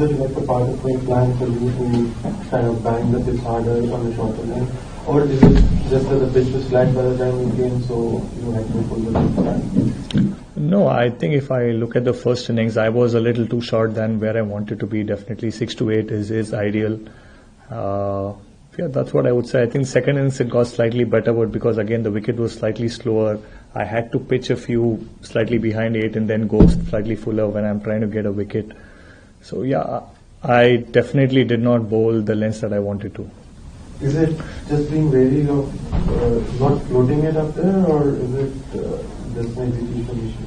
Is it like a part of my plan for you to kind of bang the pitch harder on the shorter line? Or is it just that the pitch was flat by the time you came, so you had to pull the pitch back? No, I think if I look at the first innings, I was a little too short than where I wanted to be. Definitely 6 to 8 is ideal. Yeah, that's what I would say. I think second innings it got slightly better, but because again the wicket was slightly slower, I had to pitch a few slightly behind 8 and then go slightly fuller when I'm trying to get a wicket. So yeah, I definitely did not bowl the lengths that I wanted to. Is it just being wary of not floating it up there, or is it just maybe information?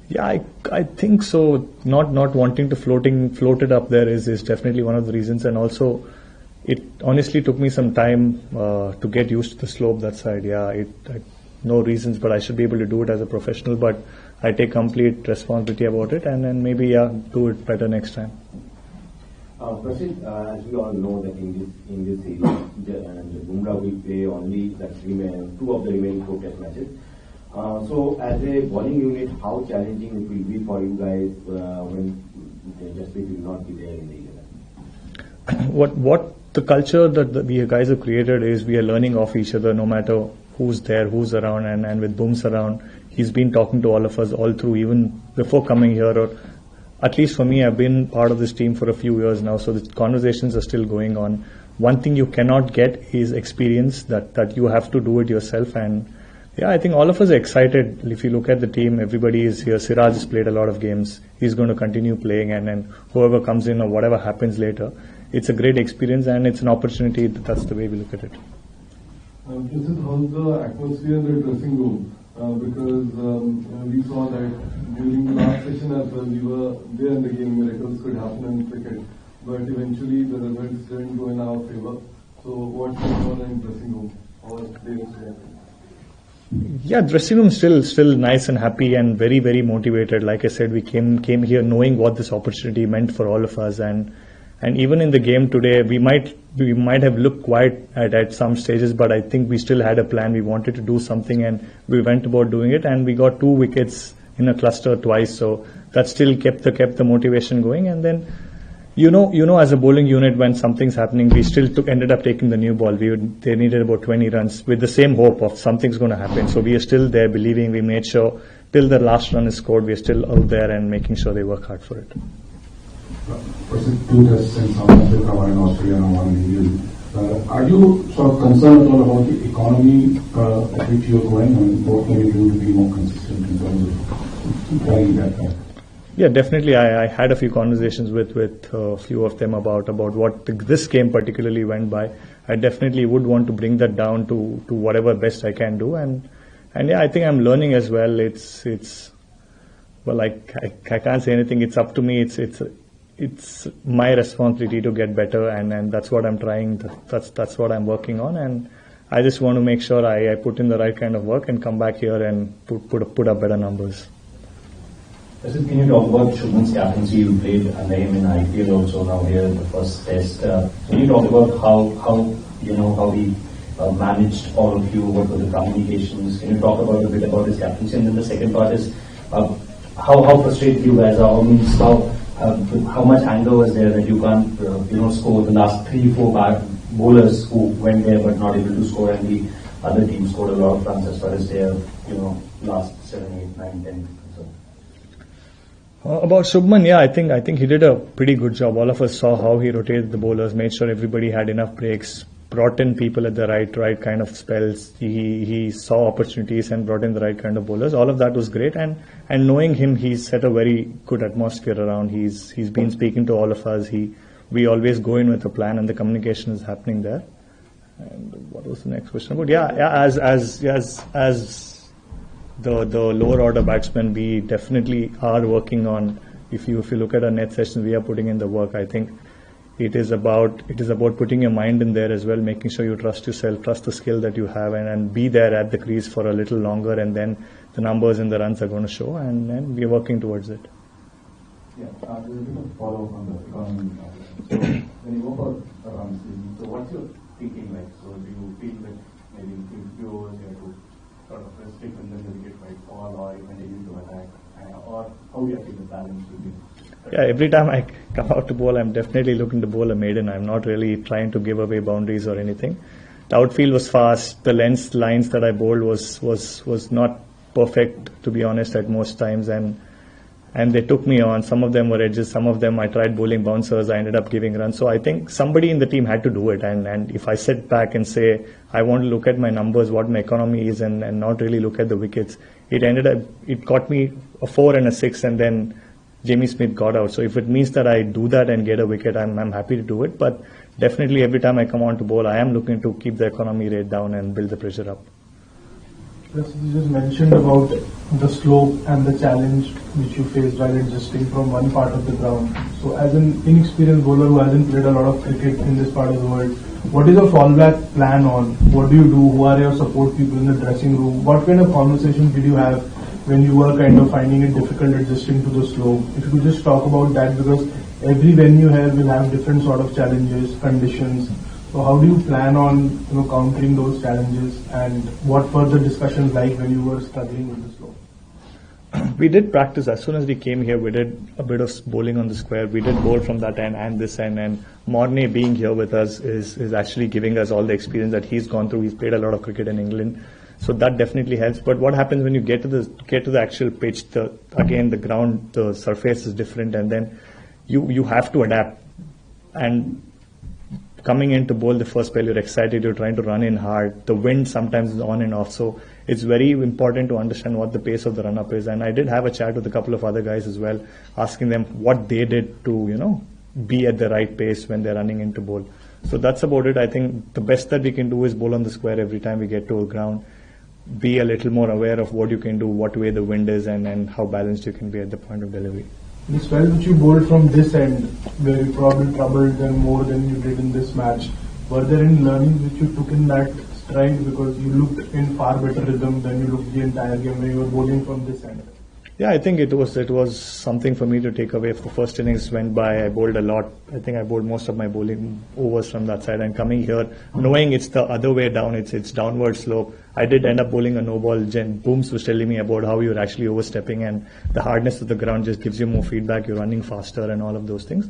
Yeah, I think so. Not wanting to float it up there is definitely one of the reasons, and also it honestly took me some time to get used to the slope that side. Yeah, no reasons, but I should be able to do it as a professional. But I take complete responsibility about it, and then maybe do it better next time. Prasid, as we all know that in this series, Bumrah will play only two of the remaining 4 test matches. So as a bowling unit, how challenging it will be for you guys when Jasprit will not be there in the 11? What the culture that we guys have created is we are learning off each other no matter who's there, who's around, and with Booms around, he's been talking to all of us all through, even before coming here, or at least for me, I've been part of this team for a few years now, so the conversations are still going on. One thing you cannot get is experience, that you have to do it yourself, and yeah, I think all of us are excited. If you look at the team, everybody is here. Siraj has played a lot of games. He's going to continue playing, and then whoever comes in or whatever happens later, it's a great experience and it's an opportunity. That's the way we look at it. This is how's the atmosphere in the dressing room? Because we saw that during the last session as well, we were there in the game, miracles could happen in cricket, but eventually the results didn't go in our favor. So what's going on in the dressing room? How are players reacting? Yeah, dressing room still nice and happy and very, very motivated. Like I said, we came here knowing what this opportunity meant for all of us, and even in the game today, we might have looked quiet at some stages, but I think we still had a plan. We wanted to do something, and we went about doing it, and we got 2 wickets in a cluster twice. So that still kept the motivation going. And then, you know, as a bowling unit, when something's happening, we still ended up taking the new ball. They needed about 20 runs with the same hope of something's going to happen. So we are still there, believing. We made sure till the last run is scored, we are still out there and making sure they work hard for it. Was it 2 tests in South Africa, 1 in Australia and 1 in Gill? Are you sort of concerned at all about the economy at which you're going, and what can you do to be more consistent in terms of carrying that back? Yeah, definitely. I had a few conversations with a few of them about what this game particularly went by. I definitely would want to bring that down to whatever best I can do, and yeah, I think I'm learning as well. Well, I can't say anything. It's up to me. It's my responsibility to get better, and that's what I'm trying. That's what I'm working on, and I just want to make sure I put in the right kind of work and come back here and put up better numbers. Can you talk about Shubhman's captaincy? You played under him in IPL also, now here in the first test. Can you talk about how he managed all of you? What were the communications? Can you talk about a bit about his captaincy? And then the second part is how frustrated you guys are. How much anger was there that you can't score the last 3-4 bowlers who went there but not able to score, and the other team scored a lot of runs as far as their last 7, 8, 9, 10. About Shubhman, yeah, I think he did a pretty good job. All of us saw how he rotated the bowlers, made sure everybody had enough breaks, brought in people at the right kind of spells. He saw opportunities and brought in the right kind of bowlers. All of that was great, and knowing him, he's set a very good atmosphere around. He's been speaking to all of us. We always go in with a plan, and the communication is happening there. And what was the next question about? Yeah, as the lower order batsmen, we definitely are working on. If you look at our net sessions, we are putting in the work. I think it is about putting your mind in there as well, making sure you trust yourself, trust the skill that you have, and be there at the crease for a little longer, and then the numbers and the runs are going to show, and we are working towards it. Yeah, there's a bit of follow-up on the economy. So when you go for a run season, so what's your thinking like? So do you feel that maybe in few overs you have to sort of restrict and then the wicket might fall, or you continue to attack, or how do you think the balance will be? Yeah, every time come out to bowl, I'm definitely looking to bowl a maiden. I'm not really trying to give away boundaries or anything. The outfield was fast. The lines that I bowled was not perfect, to be honest, at most times, and they took me on. Some of them were edges, some of them I tried bowling bouncers, I ended up giving runs. So I think somebody in the team had to do it, and if I sit back and say I want to look at my numbers, what my economy is, and not really look at the wickets, it got me a 4 and a 6, and then Jamie Smith got out. So if it means that I do that and get a wicket, I'm happy to do it, but definitely every time I come on to bowl, I am looking to keep the economy rate down and build the pressure up. Yes, you just mentioned about the slope and the challenge which you faced while adjusting from one part of the ground. So as an inexperienced bowler who hasn't played a lot of cricket in this part of the world, what is your fallback plan on? What do you do? Who are your support people in the dressing room? What kind of conversations did you have when you were kind of finding it difficult adjusting to the slope? If you could just talk about that, because every venue here will have different sort of challenges, conditions. So how do you plan on countering those challenges, and what were the discussions like when you were struggling with the slope? We did practice as soon as we came here. We did a bit of bowling on the square. We did bowl from that end and this end, and Mornay being here with us is actually giving us all the experience that he's gone through. He's played a lot of cricket in England, so that definitely helps. But what happens when you get to the actual pitch? Again, the ground, the surface is different, and then you have to adapt. And coming in to bowl the first spell, you're excited, you're trying to run in hard. The wind sometimes is on and off, so it's very important to understand what the pace of the run-up is. And I did have a chat with a couple of other guys as well, asking them what they did to, be at the right pace when they're running into bowl. So that's about it. I think the best that we can do is bowl on the square every time we get to a ground. Be a little more aware of what you can do, what way the wind is, and how balanced you can be at the point of delivery. The spell which you bowled from this end, where you probably troubled them more than you did in this match, were there any learnings which you took in that stride, because you looked in far better rhythm than you looked the entire game when you were bowling from this end? Yeah, I think it was something for me to take away. If the first innings went by, I bowled a lot. I think I bowled most of my bowling overs from that side, and coming here, knowing it's the other way down, it's downward slope. I did end up bowling a no ball. Booms was telling me about how you're actually overstepping, and the hardness of the ground just gives you more feedback. You're running faster and all of those things.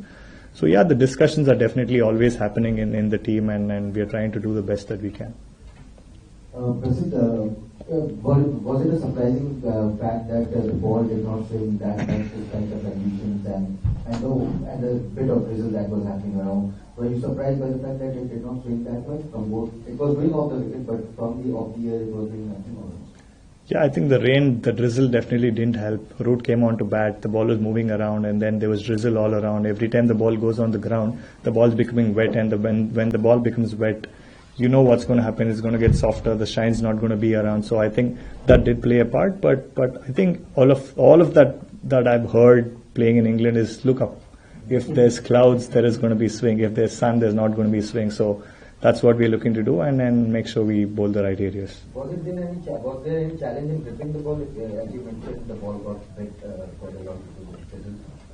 So yeah, the discussions are definitely always happening in the team, and we are trying to do the best that we can. Was it a surprising fact that the ball did not swing that much with kind of conditions and a bit of drizzle that was happening around? Were you surprised by the fact that it did not swing that much from both? It was going off the wicket, but from the off the air it was doing nothing almost. Yeah, I think the rain, the drizzle definitely didn't help. Root came on to bat, the ball was moving around, and then there was drizzle all around. Every time the ball goes on the ground, the ball's becoming wet, and when the ball becomes wet, you know what's going to happen. It's going to get softer. The shine's not going to be around. So I think that did play a part. But I think all of that I've heard playing in England is look up. If there's clouds, there is going to be swing. If there's sun, there's not going to be swing. So that's what we're looking to do, and then make sure we bowl the right areas. Was there any challenge in gripping the ball? As you mentioned, the ball got hit quite a lot.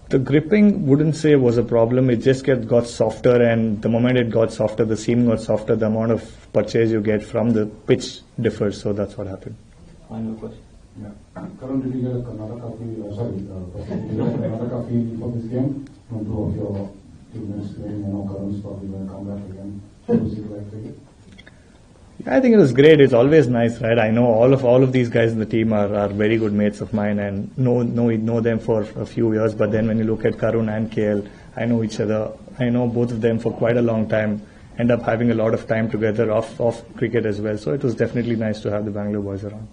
The gripping wouldn't say was a problem. It just got softer, and the moment it got softer, the seam got softer, the amount of purchase you get from the pitch differs. So that's what happened. Final question. Yeah. Karan, did you get a Karnataka feel for this game? From two of your teammates playing, Karan's probably going to come back again. I think it was great. It's always nice, right? I know all of these guys in the team are very good mates of mine, and know them for a few years. But then when you look at Karun and KL, I know each other. I know both of them for quite a long time. End up having a lot of time together off cricket as well. So it was definitely nice to have the Bangalore boys around.